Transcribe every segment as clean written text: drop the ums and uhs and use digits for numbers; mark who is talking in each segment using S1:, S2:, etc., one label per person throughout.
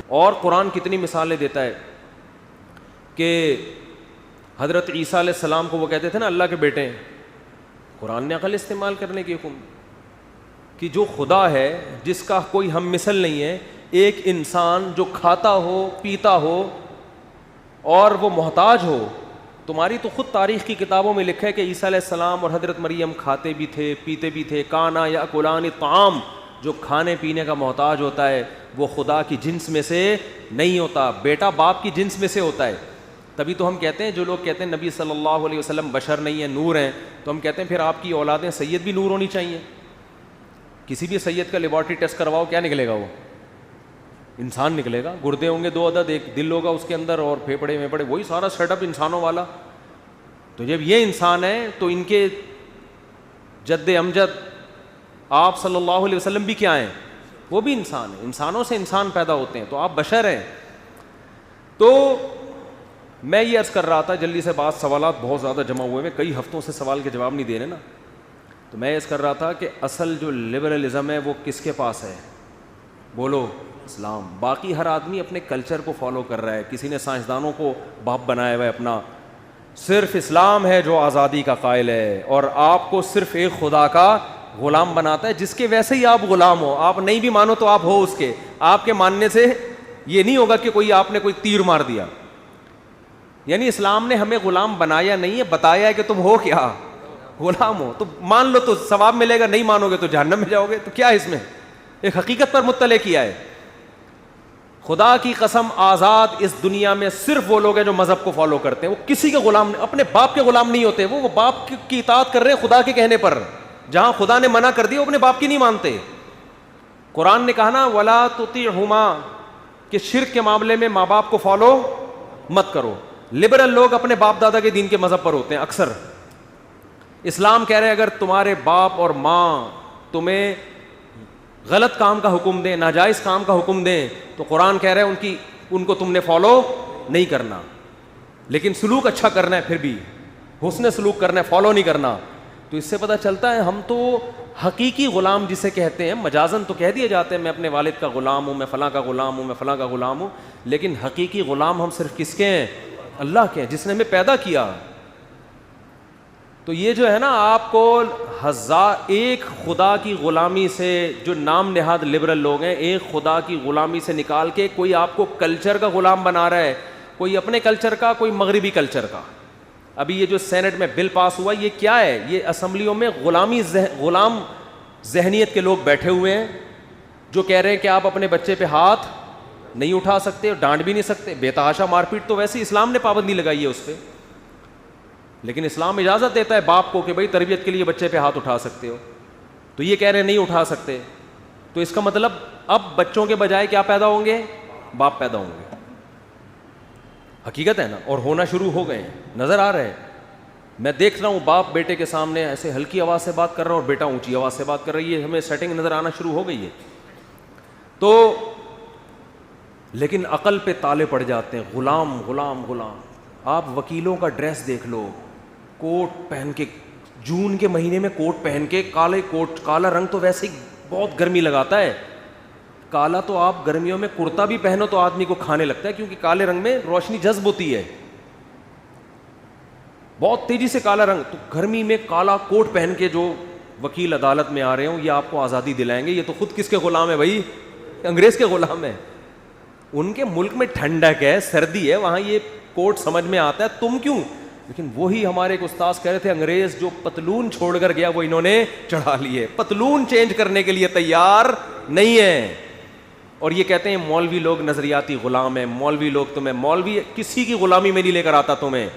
S1: اور قرآن کتنی مثالیں دیتا ہے کہ حضرت عیسیٰ علیہ السلام کو وہ کہتے تھے نا اللہ کے بیٹے ہیں. قرآن نے عقل استعمال کرنے کی حکم کہ جو خدا ہے جس کا کوئی ہم مثل نہیں ہے, ایک انسان جو کھاتا ہو پیتا ہو اور وہ محتاج ہو. تمہاری تو خود تاریخ کی کتابوں میں لکھا ہے کہ عیسیٰ علیہ السلام اور حضرت مریم کھاتے بھی تھے پیتے بھی تھے. کانا یاکلان الطعام, جو کھانے پینے کا محتاج ہوتا ہے وہ خدا کی جنس میں سے نہیں ہوتا, بیٹا باپ کی جنس میں سے ہوتا ہے. تبھی تو ہم کہتے ہیں, جو لوگ کہتے ہیں نبی صلی اللہ علیہ وسلم بشر نہیں ہیں نور ہیں, تو ہم کہتے ہیں پھر آپ کی اولادیں سید بھی نور ہونی چاہیے. کسی بھی سید کا لیبارٹری ٹیسٹ کرواؤ, کیا نکلے گا؟ وہ انسان نکلے گا. گردے ہوں گے 2 عدد, ایک دل ہوگا اس کے اندر, اور پھیپڑے ویپڑے, وہی سارا سیٹ اپ انسانوں والا. تو جب یہ انسان ہے تو ان کے جد امجد آپ صلی اللہ علیہ وسلم بھی کیا ہیں؟ وہ بھی انسان ہیں. انسانوں سے انسان پیدا ہوتے ہیں, تو آپ بشر ہیں. تو میں یہ عرض کر رہا تھا, جلدی سے بات, سوالات بہت زیادہ جمع ہوئے ہیں, کئی ہفتوں سے سوال کے جواب نہیں دے رہے نا. تو میں عرض کر رہا تھا کہ اصل جو لبرلزم ہے وہ کس کے پاس ہے؟ بولو, اسلام. باقی ہر آدمی اپنے کلچر کو فالو کر رہا ہے. کسی نے سائنسدانوں کو باپ بنایا ہوا ہے اپنا. صرف اسلام ہے جو آزادی کا قائل ہے, اور آپ کو صرف ایک خدا کا غلام بناتا ہے, جس کے ویسے ہی آپ غلام ہو. آپ نہیں بھی مانو تو آپ ہو اس کے. آپ کے ماننے سے یہ نہیں ہوگا کہ کوئی آپ نے کوئی تیر مار دیا. یعنی اسلام نے ہمیں غلام بنایا نہیں ہے, بتایا ہے کہ تم ہو کیا, غلام ہو. تو مان لو تو ثواب ملے گا, نہیں مانو گے تو جہنم میں جاؤ گے. تو کیا ہے اس میں؟ ایک حقیقت پر مطلع کیا ہے. خدا کی قسم, آزاد اس دنیا میں صرف وہ لوگ ہیں جو مذہب کو فالو کرتے ہیں. وہ کسی کے غلام, اپنے باپ کے غلام نہیں ہوتے. وہ باپ کی اطاعت کر رہے ہیں خدا کے کہنے پر. جہاں خدا نے منع کر دیا وہ اپنے باپ کی نہیں مانتے. قرآن نے کہا نا ولا تطیعہما, کہ شرک کے معاملے میں ماں باپ کو فالو مت کرو. لبرل لوگ اپنے باپ دادا کے دین کے مذہب پر ہوتے ہیں اکثر. اسلام کہہ رہے ہیں اگر تمہارے باپ اور ماں تمہیں غلط کام کا حکم دیں, ناجائز کام کا حکم دیں, تو قرآن کہہ رہے ہیں ان کو تم نے فالو نہیں کرنا. لیکن سلوک اچھا کرنا ہے, پھر بھی حسن سلوک کرنا ہے, فالو نہیں کرنا. تو اس سے پتہ چلتا ہے ہم تو حقیقی غلام جسے کہتے ہیں, مجازن تو کہہ دیے جاتے ہیں میں اپنے والد کا غلام ہوں, میں فلاں کا غلام ہوں, میں فلاں کا غلام ہوں, لیکن حقیقی غلام ہم صرف کس کے ہیں؟ اللہ کے ہیں, جس نے ہمیں پیدا کیا. تو یہ جو ہے نا, آپ کو ایک خدا کی غلامی سے, جو نام نہاد لبرل لوگ ہیں, ایک خدا کی غلامی سے نکال کے کوئی آپ کو کلچر کا غلام بنا رہا ہے, کوئی اپنے کلچر کا, کوئی مغربی کلچر کا. ابھی یہ جو سینٹ میں بل پاس ہوا, یہ کیا ہے؟ یہ اسمبلیوں میں غلام ذہنیت کے لوگ بیٹھے ہوئے ہیں جو کہہ رہے ہیں کہ آپ اپنے بچے پہ ہاتھ نہیں اٹھا سکتے, ڈانٹ بھی نہیں سکتے. بے تحاشا مار پیٹ تو ویسے اسلام نے پابندی لگائی ہے اس پہ, لیکن اسلام اجازت دیتا ہے باپ کو کہ بھائی تربیت کے لیے بچے پہ ہاتھ اٹھا سکتے ہو. تو یہ کہہ رہے ہیں نہیں اٹھا سکتے. تو اس کا مطلب اب بچوں کے بجائے کیا پیدا ہوں گے؟ باپ پیدا ہوں گے. حقیقت ہے نا, اور ہونا شروع ہو گئے ہیں, نظر آ رہے ہیں. میں دیکھ رہا ہوں باپ بیٹے کے سامنے ایسے ہلکی آواز سے بات کر رہا ہے اور بیٹا اونچی آواز سے بات کر رہی ہے. ہمیں سیٹنگ نظر آنا شروع ہو گئی ہے. تو لیکن عقل پہ تالے پڑ جاتے ہیں, غلام غلام غلام. آپ وکیلوں کا ڈریس دیکھ لو, کوٹ پہن کے, جون کے مہینے میں کوٹ پہن کے, کالے کوٹ, کالا رنگ تو ویسے ہی بہت گرمی لگاتا ہے. کالا تو آپ گرمیوں میں کرتا بھی پہنو تو آدمی کو کھانے لگتا ہے, کیونکہ کالے رنگ میں روشنی جذب ہوتی ہے, بہت تیزی سے کالا رنگ. تو گرمی میں کالا کوٹ پہن کے جو وکیل عدالت میں آ رہے ہوں, یہ آپ کو آزادی دلائیں گے. یہ تو خود کس کے غلام ہے بھائی؟ انگریز کے غلام ہے. ان کے ملک میں ٹھنڈک ہے, سردی ہے, وہاں یہ کوٹ سمجھ میں آتا ہے, تم کیوں؟ لیکن وہی ہمارے ایک استاذ کہہ رہے تھے, انگریز جو پتلون چھوڑ کر گیا وہ انہوں نے چڑھا لیے. پتلون چینج کرنے کے لیے تیار نہیں ہے. اور یہ کہتے ہیں مولوی لوگ نظریاتی غلام ہیں, مولوی لوگ تمہیں, مولوی کسی کی غلامی میں نہیں لے کر آتا تمہیں,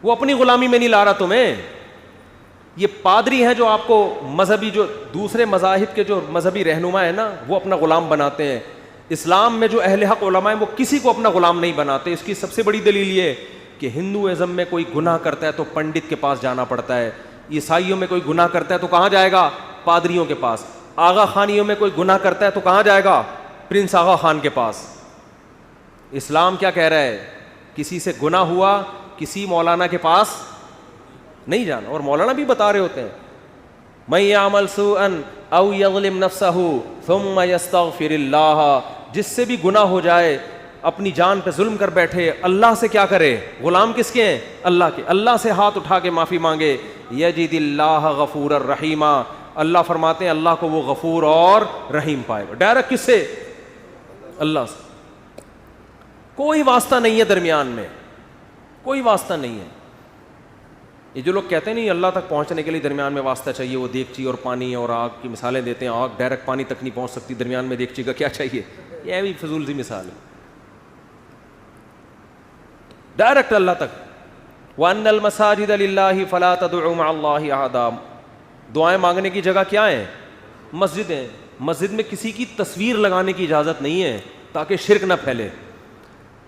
S1: وہ اپنی غلامی میں نہیں لا رہا تمہیں. یہ پادری ہیں جو آپ کو مذہبی, جو دوسرے مذاہب کے جو مذہبی رہنما ہیں نا, وہ اپنا غلام بناتے ہیں. اسلام میں جو اہل حق علماء ہیں وہ کسی کو اپنا غلام نہیں بناتے. اس کی سب سے بڑی دلیل یہ کہ ہندوازم میں کوئی گناہ کرتا ہے تو پنڈت کے پاس جانا پڑتا ہے, عیسائیوں میں کوئی گناہ کرتا ہے تو کہاں جائے گا؟ پادریوں کے پاس. آغا خانیوں میں کوئی گناہ کرتا ہے تو کہاں جائے گا؟ پرنس آغا خان کے پاس. اسلام کیا کہہ رہا ہے؟ کسی سے گناہ ہوا کسی مولانا کے پاس نہیں جانا. اور مولانا بھی بتا رہے ہوتے ہیں من یعمل سوءا او یظلم نفسہ ثم یستغفر اللہ, جس سے بھی گناہ ہو جائے, اپنی جان پہ ظلم کر بیٹھے, اللہ سے کیا کرے؟ غلام کس کے ہیں؟ اللہ کے. اللہ سے ہاتھ اٹھا کے معافی مانگے. یجد اللہ غفور الرحیم, اللہ فرماتے ہیں اللہ کو وہ غفور اور رحیم پائے گا. ڈائریکٹ کس سے؟ اللہ سے. کوئی واسطہ نہیں ہے درمیان میں, کوئی واسطہ نہیں ہے. یہ جو لوگ کہتے ہیں نہیں اللہ تک پہنچنے کے لیے درمیان میں واسطہ چاہیے, وہ دیگچی اور پانی اور آگ کی مثالیں دیتے ہیں. آگ ڈائریکٹ پانی تک نہیں پہنچ سکتی, درمیان میں دیگچی کا کیا چاہیے؟ یہ بھی فضول سی مثال ہے. ڈائریکٹ اللہ تک. وَأَنَّ الْمَسَاجِدَ لِلَّهِ فَلَا تَدْعُوا مَعَ اللَّهِ أَحَدًا. دعائیں مانگنے کی جگہ کیا ہیں؟ مسجدیں. مسجد میں کسی کی تصویر لگانے کی اجازت نہیں ہے تاکہ شرک نہ پھیلے.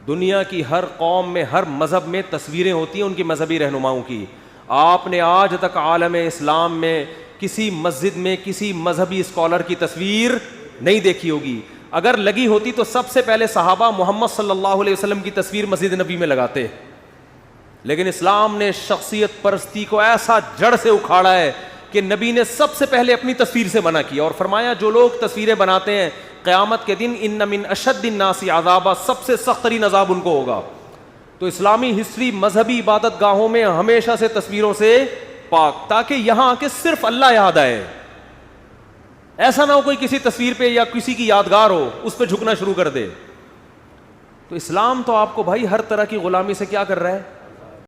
S1: دنیا کی ہر قوم میں, ہر مذہب میں تصویریں ہوتی ہیں ان کی مذہبی رہنماؤں کی. آپ نے آج تک عالم اسلام میں کسی مسجد میں کسی مذہبی اسکالر کی تصویر نہیں دیکھی ہوگی. اگر لگی ہوتی تو سب سے پہلے صحابہ محمد صلی اللہ علیہ وسلم کی تصویر مسجد نبی میں لگاتے. لیکن اسلام نے شخصیت پرستی کو ایسا جڑ سے اکھاڑا ہے کہ نبی نے سب سے پہلے اپنی تصویر سے منع کیا اور فرمایا جو لوگ تصویریں بناتے ہیں قیامت کے دن ان من اشد الناس عذابا, سب سے سخت ترین عذاب ان کو ہوگا. تو اسلامی ہسٹری مذہبی عبادت گاہوں میں ہمیشہ سے تصویروں سے پاک, تاکہ یہاں آ کے صرف اللہ یاد آئے. ایسا نہ ہو کوئی کسی تصویر پہ یا کسی کی یادگار ہو اس پہ جھکنا شروع کر دے. تو اسلام تو آپ کو بھائی ہر طرح کی غلامی سے کیا کر رہا ہے؟